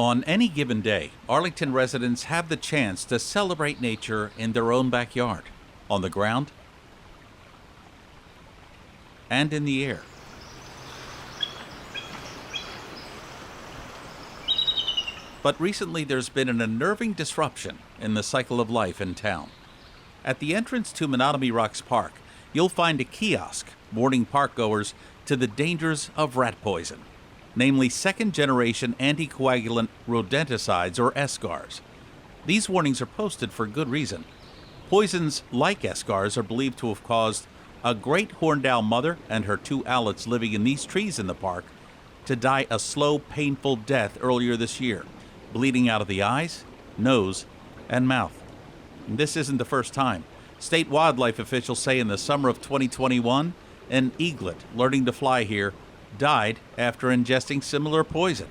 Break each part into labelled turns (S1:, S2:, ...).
S1: On any given day, Arlington residents have the chance to celebrate nature in their own backyard, on the ground, and in the air. But recently there's been an unnerving disruption in the cycle of life in town. At the entrance to Menotomy Rocks Park, you'll find a kiosk warning parkgoers to the dangers of rat poison, namely second-generation anticoagulant rodenticides, or SGARs. These warnings are posted for good reason. Poisons like SGARs are believed to have caused a great horned owl mother and her two owlets living in these trees in the park to die a slow, painful death earlier this year, bleeding out of the eyes, nose, and mouth. And this isn't the first time. State wildlife officials say in the summer of 2021, an eaglet learning to fly here died after ingesting similar poison.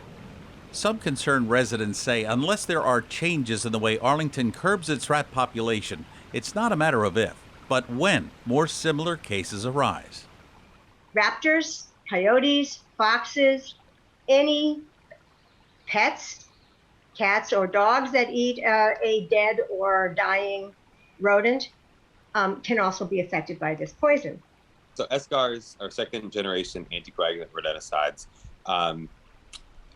S1: Some concerned residents say unless there are changes in the way Arlington curbs its rat population, it's not a matter of if, but when more similar cases arise.
S2: Raptors, coyotes, foxes, any pets, cats or dogs that eat a dead or dying rodent can also be affected by this poison.
S3: So SGARs, or second-generation anticoagulant rodenticides,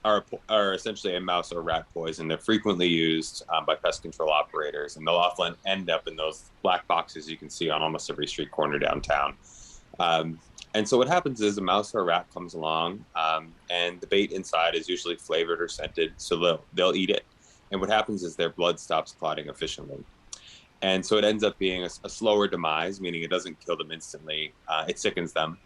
S3: are essentially a mouse or rat poison. They're frequently used by pest control operators, and they'll often end up in those black boxes you can see on almost every street corner downtown. And so what happens is a mouse or a rat comes along, and the bait inside is usually flavored or scented, so they'll eat it. And what happens is their blood stops clotting efficiently. And so it ends up being a slower demise, meaning it doesn't kill them instantly. It sickens them.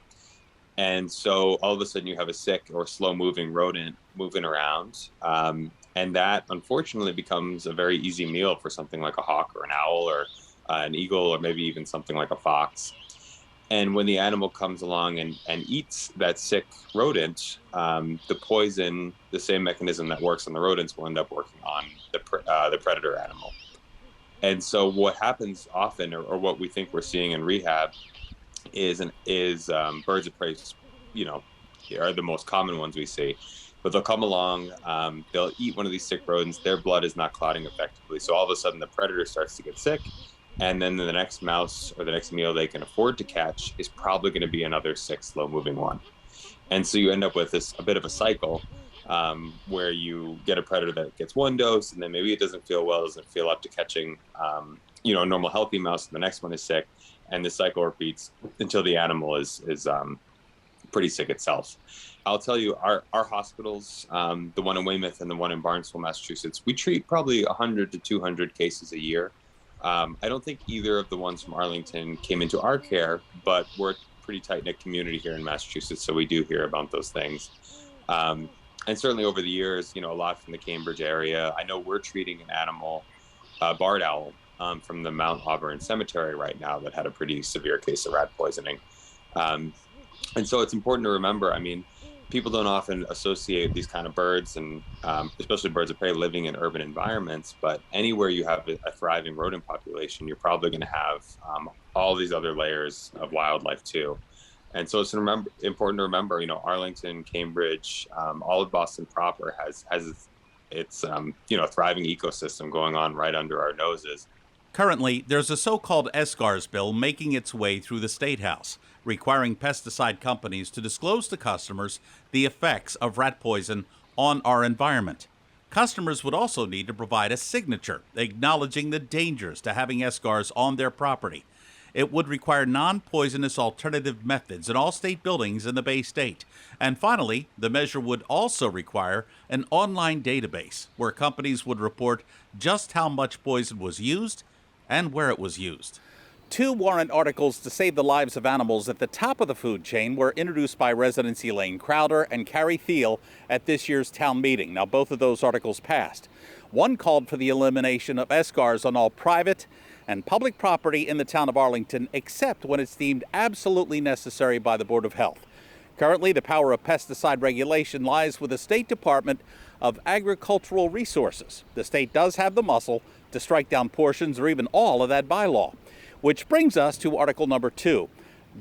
S3: And so all of a sudden you have a sick or slow-moving rodent moving around. And that, unfortunately, becomes a very easy meal for something like a hawk or an owl or an eagle, or maybe even something like a fox. And when the animal comes along and eats that sick rodent, the poison, the same mechanism that works on the rodents, will end up working on the predator animal. And so what happens often, or what we think we're seeing in rehab, is birds of prey, are the most common ones we see. But they'll come along, they'll eat one of these sick rodents, their blood is not clotting effectively. So all of a sudden the predator starts to get sick, and then the next mouse or the next meal they can afford to catch is probably going to be another sick, slow-moving one. And so you end up with a bit of a cycle, where you get a predator that gets one dose, and then maybe it doesn't feel well, doesn't feel up to catching, a normal healthy mouse, and the next one is sick, and the cycle repeats until the animal is pretty sick itself. I'll tell you, our hospitals, the one in Weymouth and the one in Barnesville, Massachusetts, we treat probably 100 to 200 cases a year. I don't think either of the ones from Arlington came into our care, but we're a pretty tight-knit community here in Massachusetts, so we do hear about those things. And certainly over the years, a lot from the Cambridge area. I know we're treating an animal, barred owl, from the Mount Auburn Cemetery right now that had a pretty severe case of rat poisoning. And so it's important to remember, people don't often associate these kind of birds, and especially birds of prey, living in urban environments, but anywhere you have a thriving rodent population, you're probably going to have all these other layers of wildlife too. And so it's important to remember, Arlington, Cambridge, all of Boston proper has its thriving ecosystem going on right under our noses.
S1: Currently, there's a so-called SGARs bill making its way through the State House, requiring pesticide companies to disclose to customers the effects of rat poison on our environment. Customers would also need to provide a signature acknowledging the dangers to having SGARs on their property. It would require non-poisonous alternative methods in all state buildings in the Bay State. And finally, the measure would also require an online database where companies would report just how much poison was used and where it was used. 2 warrant articles to save the lives of animals at the top of the food chain were introduced by residents Elaine Crowder and Carrie Thiel at this year's town meeting. Now, both of those articles passed. One called for the elimination of SGARs on all private and public property in the town of Arlington, except when it's deemed absolutely necessary by the Board of Health. Currently, the power of pesticide regulation lies with the State Department of Agricultural Resources. The state does have the muscle to strike down portions or even all of that bylaw. Which brings us to Article number 2.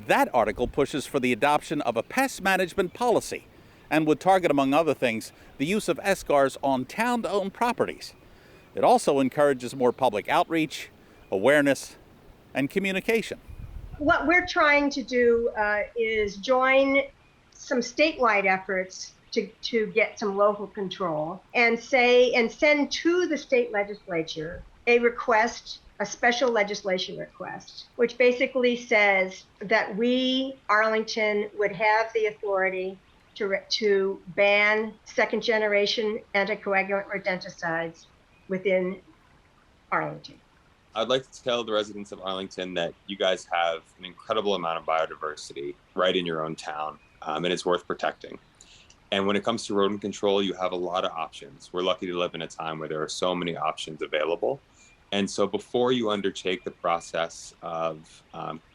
S1: That article pushes for the adoption of a pest management policy and would target, among other things, the use of escars on town-owned properties. It also encourages more public outreach, awareness, and communication.
S2: What we're trying to do is join some statewide efforts to get some local control and send to the state legislature a request, a special legislation request, which basically says that we, Arlington, would have the authority to ban second generation anticoagulant rodenticides within Arlington.
S3: I'd like to tell the residents of Arlington that you guys have an incredible amount of biodiversity right in your own town, and it's worth protecting. And when it comes to rodent control, you have a lot of options. We're lucky to live in a time where there are so many options available. And so before you undertake the process of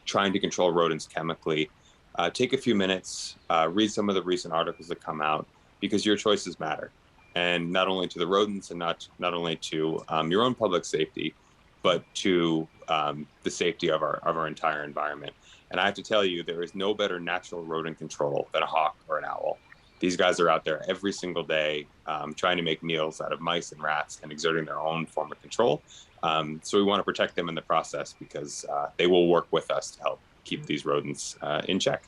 S3: trying to control rodents chemically, take a few minutes, read some of the recent articles that come out, because your choices matter. And not only to the rodents and not only to your own public safety, but to the safety of our entire environment. And I have to tell you, there is no better natural rodent control than a hawk or an owl. These guys are out there every single day trying to make meals out of mice and rats and exerting their own form of control. So we want to protect them in the process because they will work with us to help keep these rodents in check.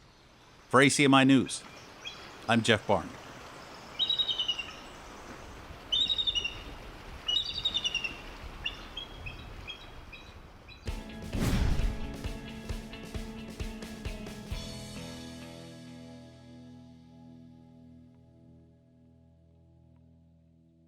S1: For ACMi News, I'm Jeff Barn.